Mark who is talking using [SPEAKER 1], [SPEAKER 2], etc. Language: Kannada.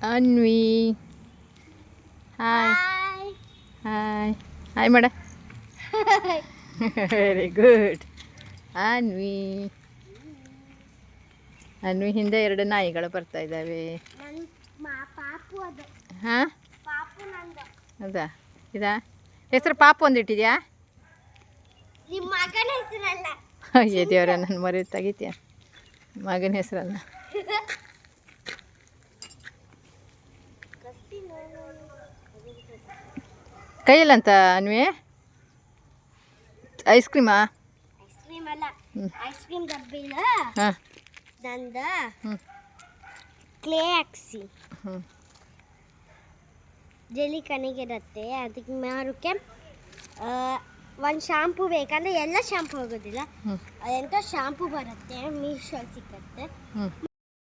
[SPEAKER 1] ಅನ್ವಿ ಹಾಯ್ ಹಾಯ್ ಹಾಯ್ ಮಾಡ ವೆರಿ ಗುಡ್ ಅನ್ವಿ ಅನ್ವಿ ಹಿಂದೆ 2 ನಾಯಿಗಳು ಬರ್ತಾ ಇದ್ದಾವೆ. ಹಾಂ ಹೌದಾ ಇದಾ ಹೆಸರು ಪಾಪು ಒಂದಿಟ್ಟಿದ್ಯಾ? ಅಯ್ಯೋ ದೇವರ ನನ್ನ ಮರಿ ತೆಗಿತೀಯ ಮಗನ ಹೆಸರಲ್ಲ. ಕೈಯಲ್ಲಂತ ಅನ್ವಿ ಐಸ್ ಕ್ರೀಮಾ?
[SPEAKER 2] ಐಸ್ ಕ್ರೀಮ್ ಡಬ್ಬಿ ಇಲ್ಲ
[SPEAKER 1] ಹಾಂ
[SPEAKER 2] ನಂದ
[SPEAKER 1] ಹ್ಞೂ
[SPEAKER 2] ಕ್ಲೇ ಹಾಕ್ಸಿ
[SPEAKER 1] ಹ್ಞೂ
[SPEAKER 2] ಜೆಲಿ ಕಣಿಗಿರುತ್ತೆ. ಅದಕ್ಕೆ ಮಾರೋಕ್ಕೆ ಒಂದು ಶಾಂಪೂ ಬೇಕಂದ್ರೆ ಎಲ್ಲ ಶಾಂಪೂ ಹೋಗೋದಿಲ್ಲ.
[SPEAKER 1] ಹ್ಞೂ
[SPEAKER 2] ಎಂಥ ಶಾಂಪೂ ಬರುತ್ತೆ ಮೀಶೋ ಸಿಕ್ಕತ್ತೆ.
[SPEAKER 1] ಹ್ಞೂ